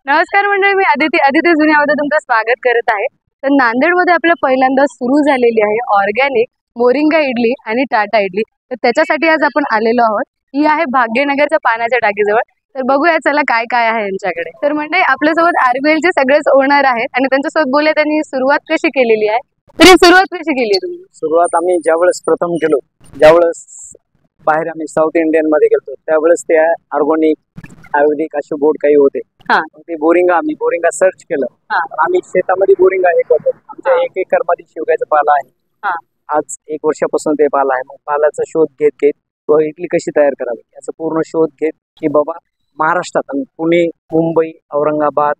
नमस्कार मंडळी, मी अदिती जुन्यामध्ये तुमचं स्वागत करत आहे। तर नांदेडमध्ये आपल्या पहिल्यांदा सुरू झालेली आहे ऑर्गॅनिक मोरिंगा इडली आणि टाटा इडली। तर त्याच्यासाठी आज आपण आलेलो आहोत। ही आहे भाग्यनगरच्या पाण्याच्या टाकीजवळ। तर बघूया चला काय काय आहे यांच्याकडे। तर मंडळी आपल्यासोबत RBL चे सगळेच ओनर आहेत आणि त्यांच्यासोबत बोलूया त्यांनी सुरुवात कशी केलेली आहे। तरी सुरुवात कशी केली तुम्ही? सुरुवात आम्ही ज्यावेळेस प्रथम केलो, ज्यावेळेस बाहेर आम्ही साऊथ इंडियन मध्ये गेलो त्यावेळेस ते ऑर्गॅनिक आयुर्वेदिक असे बोर्ड काही होते। ते आम्ही बोरिंगा सर्च केलं। आम्ही शेतामध्ये बोरिंगा हे करतो। आमच्या 1 एकर मध्ये शेवग्याचा पाला आहे। आज 1 वर्षापासून ते पाला आहे। मग पालाचा शोध घेत व इडली कशी तयार करावी याचा पूर्ण शोध घेत की बाबा महाराष्ट्रात आणि पुणे, मुंबई, औरंगाबाद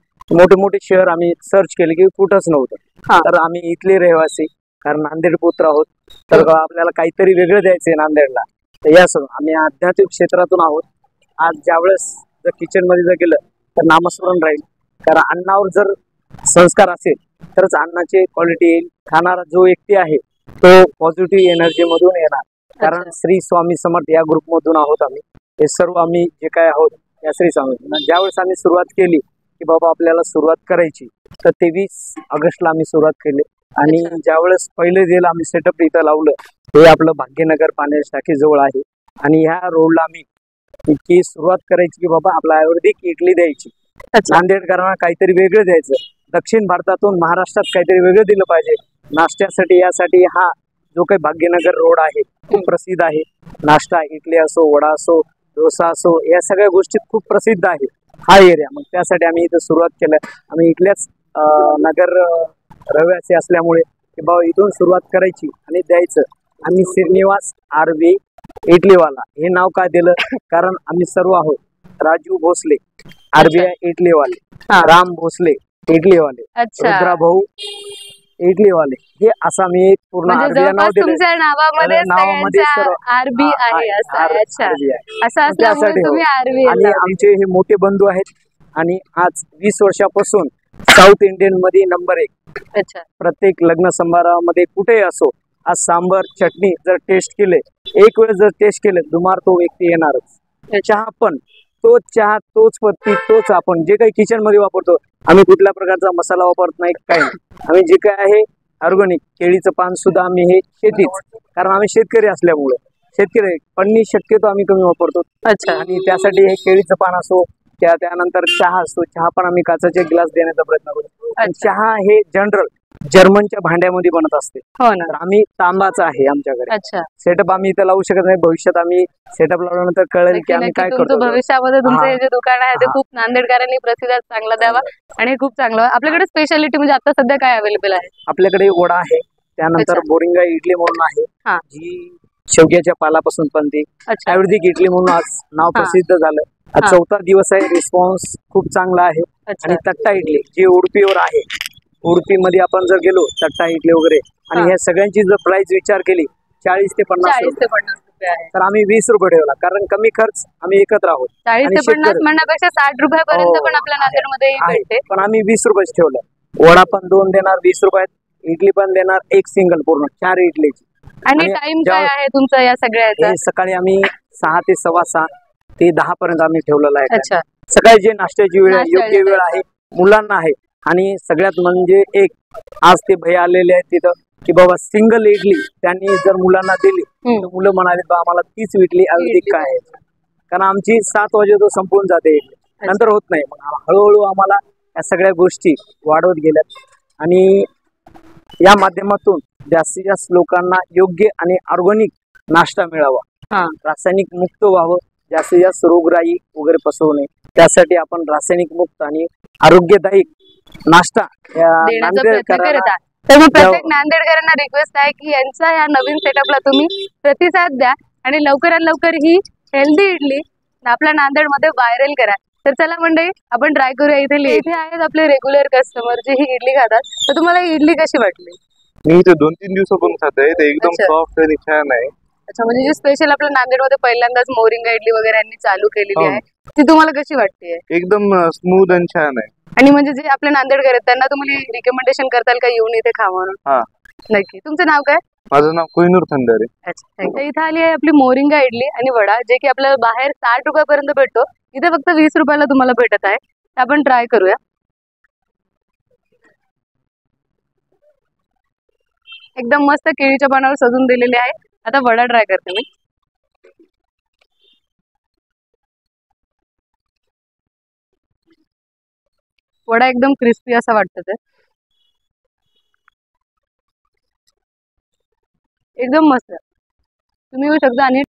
मोठे शहर आम्ही सर्च केले की कुठंच नव्हतं। तर आम्ही इथले रहिवासी, कारण नांदेड पुत्र आहोत, तर आपल्याला काहीतरी वेगळं द्यायचंय नांदेडला। तर यासह आम्ही आध्यात्मिक क्षेत्रातून आहोत। आज ज्यावेळेस जर किचन मध्ये जर गेलं तर नामस्मरण राहील, कारण अन्नावर जर संस्कार असेल तरच अन्नाची क्वालिटी येईल। खाणारा जो व्यक्ती आहे तो पॉझिटिव्ह एनर्जी मधून येणार। कारण श्री स्वामी समर्थ या ग्रुप मधून आहोत आम्ही। हे सर्व आम्ही जे काय आहोत या श्री स्वामी। ज्यावेळेस आम्ही सुरुवात केली की बाबा आपल्याला सुरुवात करायची, तर 23 ऑगस्टला आम्ही सुरुवात केली। आणि ज्यावेळेस पहिले जेल आम्ही सेटअप इथं लावलं ते आपलं भाग्यनगर पाण्याच्या टाकी जवळ आहे। आणि ह्या रोडला आम्ही की सुरुवात करायची की बाबा आपला आयुर्वेदिक इडली द्यायची। नांदेडकरांना काहीतरी वेगळं द्यायचं। दक्षिण भारतातून महाराष्ट्रात काहीतरी वेगळं दिलं पाहिजे नाश्त्यासाठी। यासाठी हा जो काही भाग्यनगर रोड आहे खूप प्रसिद्ध आहे। नाश्ता, इडली असो, वडा असो, डोसा असो, या सगळ्या गोष्टी खूप प्रसिद्ध आहे हा एरिया। मग त्यासाठी आम्ही इथं सुरुवात केलं। आम्ही इथल्याच नगर रहिवासी असल्यामुळे की बाबा इथून सुरुवात करायची आणि द्यायचं। आम्ही श्रीनिवास RB इडलीवाला हे नाव का दिलं, कारण आम्ही सर्व आहोत। राजू भोसले RBI इडलीवाले, राम भोसले इडलीवाले, रुद्रा भाऊ इडलीवाले, हे असं आम्ही एक पूर्ण RBI नाव दिलं। तुमच्या नावामध्ये RB आहे असं असल्यामुळे तुम्ही RBL। आणि आमचे हे मोठे बंधू आहेत आणि आज 20 वर्षापासून साऊथ इंडियन मध्ये नंबर 1। प्रत्येक लग्न समारंभामध्ये कुठेही असो, आज सांबर चटणी जर टेस्ट केले, एक वेळ जर टेस्ट केले, दुमार तो व्यक्ती येणारच। चहा पण तोच चहा, तोच पत्ती, तोच आपण जे काही किचन मध्ये वापरतो। आम्ही कुठल्या प्रकारचा मसाला वापरत नाही, काही नाही। आम्ही जे काय आहे ऑर्गॅनिक केळीचं पान सुद्धा आम्ही हे शेतीच, कारण आम्ही शेतकरी असल्यामुळे शेतकरी पन्नी शक्यतो आम्ही कमी वापरतो। आणि त्यासाठी हे केळीचं पान असो, त्यानंतर चहा असतो, चहा पण आम्ही काचाचे ग्लास देण्याचा प्रयत्न करतो। चहा हे जनरल जर्मनच्या भांड्यामध्ये बनत असते। तर आम्ही तांबाचा आहे आमच्याकडे। सेटअप आम्ही इथं लावू शकत नाही, भविष्यात आम्ही सेटअप लावल्यानंतर कळेल की आम्ही काय करतो। भविष्यामध्ये तुमचं हे जे दुकान आहे ते खूप नांदेडकरांनी प्रतिसाद चांगला द्यावा आणि खूप चांगलं। आपल्याकडे स्पेशालिटी म्हणजे आता सध्या काय अवेलेबल आहे? आपल्याकडे वडा आहे, त्यानंतर बोरिंगा इडली म्हणून आहे जी शेवग्याच्या पालापासून बनते। आयुर्वेदिक इडली म्हणून आज नाव प्रसिद्ध झालं। आज 4था दिवस आहे, रिस्पॉन्स खूप चांगला आहे। आणि तट्टा इडली जी उडपीवर आहे, उडपी मध्ये आपण जर गेलो तट्टा इडली वगैरे, आणि ह्या सगळ्यांची जर प्राइस विचार केली 40 ते 50 रुपये आहे, तर आम्ही 20 रुपये ठेवला, कारण कमी खर्च आम्ही एकत्र आहोत। 40 ते 50 म्हणण्यापेक्षा 60 रुपयापर्यंत पण आपल्या नांदेडमध्ये भेटते, पण आम्ही 20 रुपयेच ठेवलं। वडा पण 2 देणार 20 रुपयात, इडली पण देणार एक सिंगल पूर्ण 4 इडलीची। आणि टाइम काय आहे तुमचा या सगळ्याचा? सकाळी आम्ही 6 ते 6:15 ते 10 पर्यंत आम्ही ठेवलेला आहे। सकाळी जे नाश्त्याची वेळ आहे, योग्य वेळ आहे, मुलांना आहे। आणि सगळ्यात म्हणजे एक आज ते भैया आलेले आहेत तिथं की बाबा सिंगल इडली त्यांनी जर मुलांना दिली तर मुलं म्हणाले बा आम्हाला 30 इडली आयुर्वेदिक काय आहे, कारण आमची 7 वाजे संपून जाते इडली, नंतर होत नाही। मग हळूहळू आम्हाला या सगळ्या गोष्टी वाढवत गेल्यात आणि या माध्यमातून जास्तीत जास्त लोकांना योग्य आणि ऑर्गॅनिक नाश्ता मिळावा, रासायनिक मुक्त व्हावं, जास्तीत जास्त रोगराई वगैरे पसरू नये, त्यासाठी आपण रासायनिक मुक्त आणि आरोग्यदायी नाश्ता देण्याचा प्रयत्न करत आहात। तर मग प्रत्येक नांदेडकरांना रिक्वेस्ट आहे की यांचा या नवीन सेटअपला तुम्ही प्रतिसाद द्या आणि लवकरात लवकर ही हेल्दी इडली आपल्या नांदेडमध्ये व्हायरल करा। तर चला मंडळी आपण ट्राय करूया। इथे आहेत आपले रेग्युलर कस्टमर जे ही इडली खातात। तर तुम्हाला ही इडली कशी वाटली? मी इथे 2-3 दिवसापासून खाते, ते एकदम सॉफ्ट आणि छान आहे। म्हणजे जी स्पेशल आपल्या नांदेडमध्ये पहिल्यांदाच मोरिंगा इडली वगैरे यांनी चालू केलेली आहे, ती तुम्हाला कशी वाटते? एकदम स्मूथ आणि छान आहे। आणि म्हणजे जे आपले नांदेडकर आहेत त्यांना तुम्ही रिकमेंडेशन करताल का येऊन इथे खावा म्हणून? नक्की। तुमचं नाव काय? माझं नाव कोहिनूर खंदारे। अच्छा, इथे आली आहे आपली मोरिंगा इडली आणि वडा, जे की आपल्याला बाहेर 60 रुपयापर्यंत भेटतो, इथे फक्त 20 रुपयाला तुम्हाला भेटत आहे। ते आपण ट्राय करूया. एकदम मस्त केळीच्या पानावर सजून दिलेले आहे. आता वडा ट्राय करते मी. वडा एकदम क्रिस्पी असा वाटतं ते. एकदम मस्त. तुम्ही येऊ शकता आणि